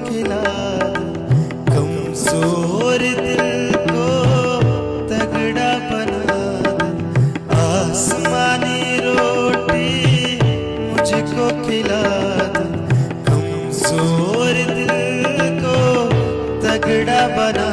खिला दो, कमजोर दिल को तगड़ा बना दो। आसमानी रोटी मुझको खिला दो, कमजोर दिल को तगड़ा बना